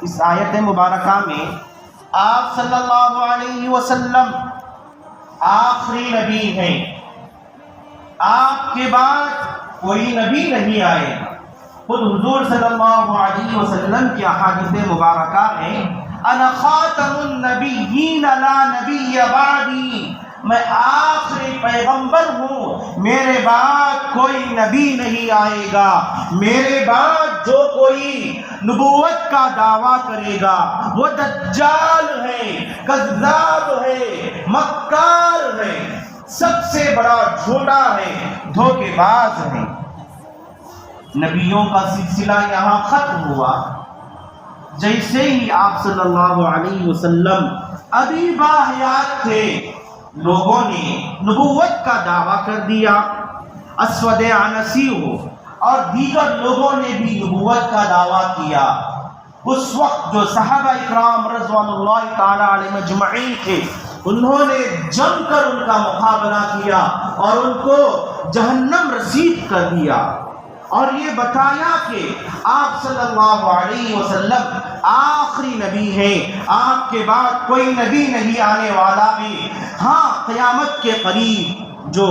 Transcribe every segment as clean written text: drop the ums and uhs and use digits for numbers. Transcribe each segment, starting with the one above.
اس آیت مبارکہ میں آپ صلی اللہ علیہ وسلم آخری نبی ہیں، آپ کے بعد کوئی نبی نہیں آئے گا۔ خود حضور صلی اللہ علیہ وسلم کی احادیث مبارکہ میں انا خاتم النبیین لا نبی بعدی، میں آخری پیغمبر ہوں، میرے بعد کوئی نبی نہیں آئے گا، میرے بعد جو کوئی نبوت کا دعویٰ کرے گا وہ دجال ہے، کذاب ہے، مکار ہے، سب سے بڑا جھوٹا ہے، دھوکے باز ہے۔ نبیوں کا سلسلہ یہاں ختم ہوا۔ جیسے ہی آپ صلی اللہ علیہ وسلم ابھی باحیات تھے، لوگوں نے نبوت کا دعویٰ کر دیا۔ اسود عنسی ہو اور دیگر لوگوں نے بھی نبوت کا دعویٰ کیا۔ اس وقت جو صحابہ اکرام رضوان اللہ تعالی علیہم اجمعین تھے، انہوں نے جم کر ان کا مقابلہ کیا اور ان کو جہنم رسید کر دیا، اور یہ بتایا کہ آپ صلی اللہ علیہ وسلم آخری نبی ہیں، آپ کے بعد کوئی نبی نہیں آنے والا ہے۔ ہاں، قیامت کے قریب جو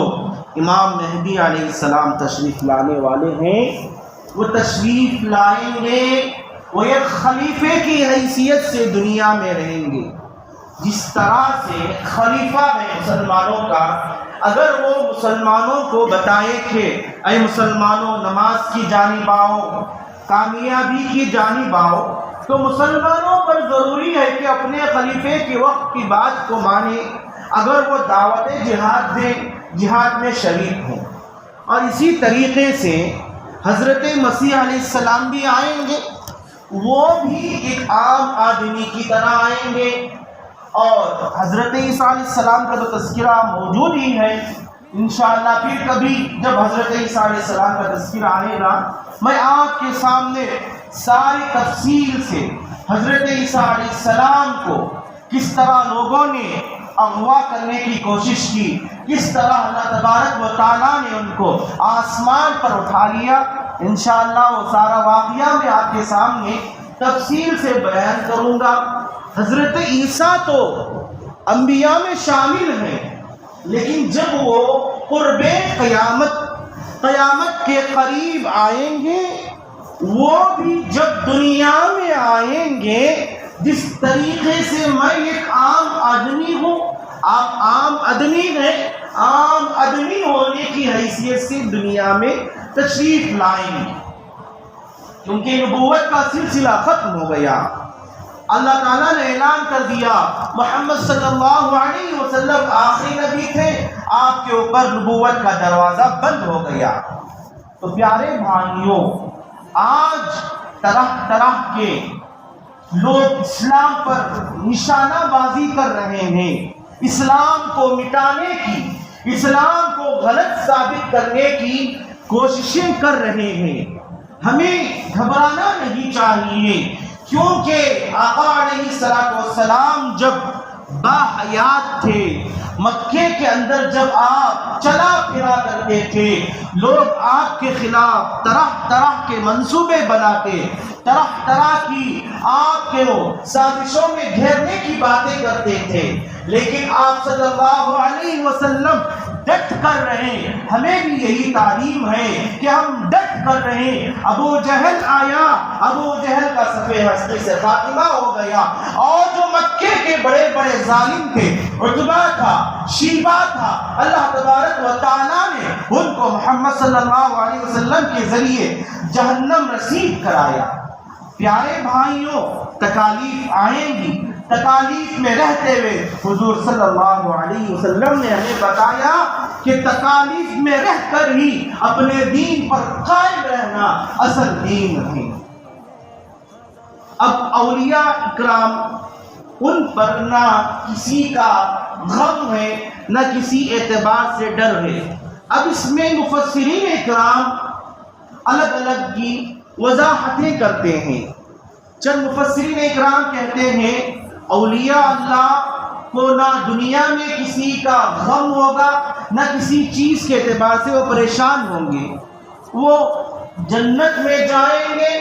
امام مہدی علیہ السلام تشریف لانے والے ہیں، وہ تشریف لائیں گے، وہ ایک خلیفے کی حیثیت سے دنیا میں رہیں گے۔ جس طرح سے خلیفہ ہے مسلمانوں کا، اگر وہ مسلمانوں کو بتائے کہ اے مسلمانوں نماز کی جانب آؤ، کامیابی کی جانب آؤ، تو مسلمانوں پر ضروری ہے کہ اپنے خلیفے کے وقت کی بات کو مانیں، اگر وہ دعوت جہاد دیں، جہاد میں شریک ہوں۔ اور اسی طریقے سے حضرت مسیح علیہ السلام بھی آئیں گے، وہ بھی ایک عام آدمی کی طرح آئیں گے، اور حضرت عیسیٰ علیہ السلام کا تو تذکرہ موجود ہی ہے۔ انشاءاللہ پھر کبھی جب حضرت عیسیٰ علیہ السلام کا تذکرہ آئے گا، میں آپ کے سامنے ساری تفصیل سے حضرت عیسیٰ علیہ السلام کو کس طرح لوگوں نے اغوا کرنے کی کوشش کی، کس طرح اللہ تبارک و تعالیٰ نے ان کو آسمان پر اٹھا لیا، انشاءاللہ وہ سارا واقعہ میں آپ کے سامنے تفصیل سے بیان کروں گا۔ حضرت عیسیٰ تو انبیاء میں شامل ہیں، لیکن جب وہ قرب قیامت کے قریب آئیں گے، وہ بھی جب دنیا میں آئیں گے، جس طریقے سے میں ایک عام آدمی ہوں، آپ عام آدمی ہیں، عام آدمی ہونے کی حیثیت سے دنیا میں تشریف لائیں گے، کیونکہ نبوت کا سلسلہ ختم ہو گیا۔ اللہ تعالیٰ نے اعلان کر دیا محمد صلی اللہ علیہ وسلم آخری نبی تھے، آپ کے اوپر نبوت کا دروازہ بند ہو گیا۔ تو پیارے بھائیوں، آج طرح طرح کے لوگ اسلام پر نشانہ بازی کر رہے ہیں، اسلام کو مٹانے کی، اسلام کو غلط ثابت کرنے کی کوششیں کر رہے ہیں۔ ہمیں گھبرانا نہیں چاہیے، کیونکہ آقا علیہ السلام جب باحیات تھے، مکے کے اندر جب آپ چلا پھرا کرتے تھے، لوگ آپ کے خلاف طرح طرح کے منصوبے بناتے، طرح طرح کی آپ کے سازشوں میں گھیرنے کی باتیں کرتے تھے، لیکن آپ صلی اللہ علیہ وسلم ڈٹ کر رہے۔ ہمیں بھی یہی تعلیم ہے کہ ہم ڈٹ کر رہے۔ ابو جہل آیا، ابو جہل کا صفحہ ہستی سے خاتمہ ہو گیا، اور جو مکے کے بڑے بڑے ظالم تھے، عتبہ تھا، شیبہ تھا، اللہ تبارک و تعالیٰ نے ان کو محمد صلی اللہ علیہ وسلم کے ذریعے جہنم رسید کرایا۔ پیارے بھائیوں، تکالیف آئیں گی، تکالیف میں رہتے ہوئے حضور صلی اللہ علیہ وسلم نے ہمیں بتایا کہ تکالیف میں رہ کر ہی اپنے دین پر قائم رہنا اصل دین ہے۔ اب اولیاء اکرام، ان پر نہ کسی کا غم ہے، نہ کسی اعتبار سے ڈر ہے۔ اب اس میں مفسرین اکرام الگ الگ کی وضاحتیں کرتے ہیں۔ چند مفسرین اکرام کہتے ہیں اولیاء اللہ کو نہ دنیا میں کسی کا غم ہوگا، نہ کسی چیز کے اعتبار سے وہ پریشان ہوں گے، وہ جنت میں جائیں گے،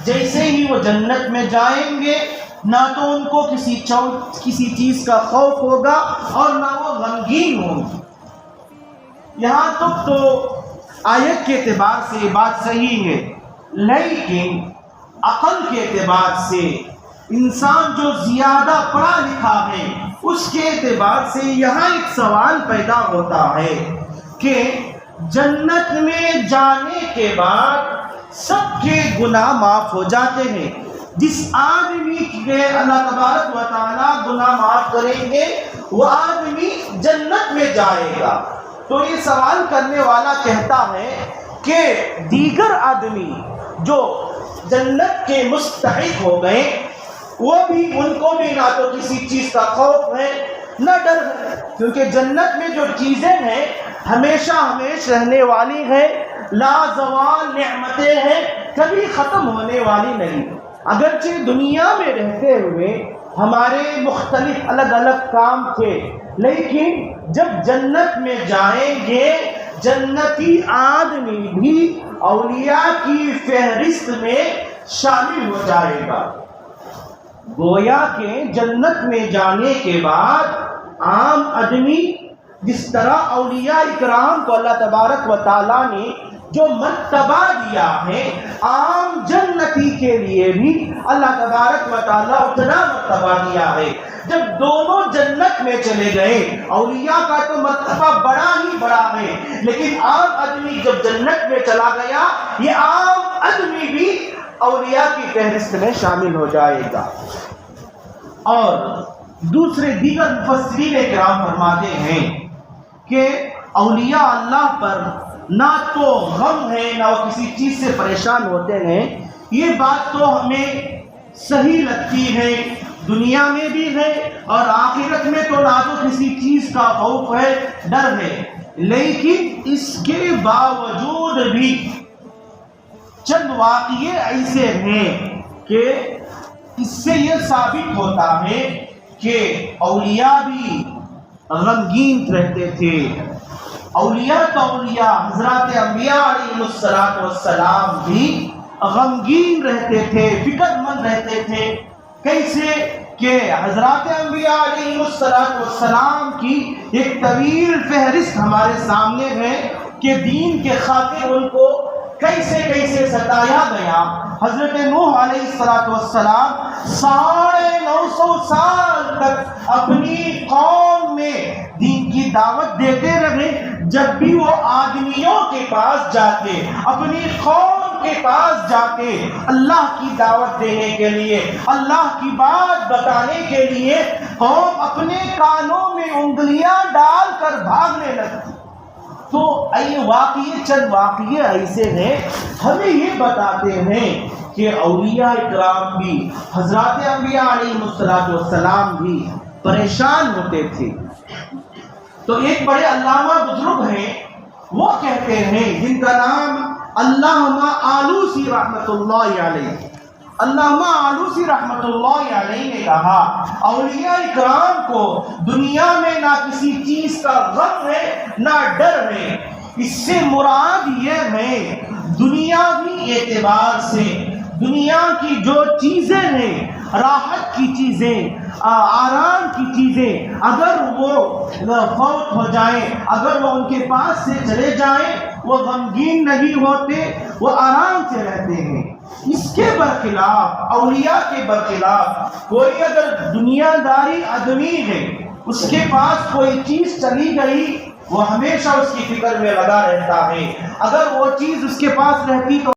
جیسے ہی وہ جنت میں جائیں گے نہ تو ان کو کسی چیز کا خوف ہوگا اور نہ وہ غمگین ہوں گے۔ یہاں تک تو آیت کے اعتبار سے یہ بات صحیح ہے، لیکن عقل کے اعتبار سے انسان جو زیادہ پڑھا لکھا ہے اس کے اعتبار سے یہاں ایک سوال پیدا ہوتا ہے کہ جنت میں جانے کے بعد سب کے گناہ معاف ہو جاتے ہیں۔ جس آدمی کے اللہ تبارک و تعالیٰ گناہ معاف کریں گے وہ آدمی جنت میں جائے گا۔ تو یہ سوال کرنے والا کہتا ہے کہ دیگر آدمی جو جنت کے مستحق ہو گئے وہ بھی، ان کو بھی نہ تو کسی چیز کا خوف ہے نہ ڈر ہے، کیونکہ جنت میں جو چیزیں ہیں ہمیشہ ہمیش رہنے والی ہیں، لا زوال نعمتیں ہیں، کبھی ختم ہونے والی نہیں۔ اگرچہ دنیا میں رہتے ہوئے ہمارے مختلف الگ الگ کام تھے، لیکن جب جنت میں جائیں گے جنتی آدمی بھی اولیاء کی فہرست میں شامل ہو جائے گا۔ گویا کہ جنت میں جانے کے بعد عام آدمی، جس طرح اولیاء اکرام کو اللہ تبارک و تعالیٰ نے جو مرتبہ دیا ہے، عام جنتی کے لیے بھی اللہ تبارک و تعالیٰ اتنا مرتبہ دیا ہے۔ جب دونوں جنت میں چلے گئے، اولیاء کا تو مرتبہ بڑا ہی بڑا ہے، لیکن عام آدمی جب جنت میں چلا گیا یہ عام آدمی بھی اولیاء کی فہرست میں شامل ہو جائے گا۔ اور دوسرے دیگر مفسرین کرام فرماتے ہیں کہ اولیاء اللہ پر نہ تو غم ہے نہ وہ کسی چیز سے پریشان ہوتے ہیں۔ یہ بات تو ہمیں صحیح لگتی ہے، دنیا میں بھی ہے اور آخرت میں تو نہ تو کسی چیز کا خوف ہے ڈر ہے، لیکن اس کے باوجود بھی چند واقعے ایسے ہیں کہ اس سے یہ ثابت ہوتا ہے کہ اولیاء بھی غمگین رہتے تھے۔ اولیاء تو اولیاء حضرات انبیاء علیہ السلام بھی غمگین رہتے تھے، فکر مند رہتے تھے۔ کیسے کہ حضرات انبیاء علیہ السلام کی ایک طویل فہرست ہمارے سامنے ہے کہ دین کے خاطر ان کو کیسے کیسے ستایا گیا۔ حضرت نوح علیہ السلام 950 سال تک اپنی قوم میں دین کی دعوت دیتے رہے۔ جب بھی وہ آدمیوں کے پاس جاتے، اپنی قوم کے پاس جاتے اللہ کی دعوت دینے کے لیے، اللہ کی بات بتانے کے لیے، قوم اپنے کانوں میں انگلیاں ڈال کر بھاگنے لگتی۔ تو چند واقعے ایسے ہیں ہمیں یہ بتاتے ہیں کہ اولیاء اکرام بھی، حضرات انبیاء علیہ السلام بھی پریشان ہوتے تھے۔ تو ایک بڑے علامہ بزرگ ہیں، وہ کہتے ہیں، جن کا نام علامہ آلوسی رحمۃ اللہ علیہ، علامہ آلوسی رحمۃ اللہ علیہ نے کہا اولیاء اکرام کو دنیا میں نہ کسی چیز کا غم ہے نہ ڈر ہے۔ اس سے مراد یہ ہے دنیاوی اعتبار سے دنیا کی جو چیزیں ہیں، راحت کی چیزیں، آرام کی چیزیں، اگر وہ فوت ہو جائیں، اگر وہ ان کے پاس سے چلے جائیں، وہ غمگین نہیں ہوتے، وہ آرام سے رہتے ہیں۔ اس کے برخلاف، اولیاء کے برخلاف، کوئی اگر دنیا داری آدمی ہے، اس کے پاس کوئی چیز چلی گئی، وہ ہمیشہ اس کی فکر میں لگا رہتا ہے۔ اگر وہ چیز اس کے پاس رہتی تو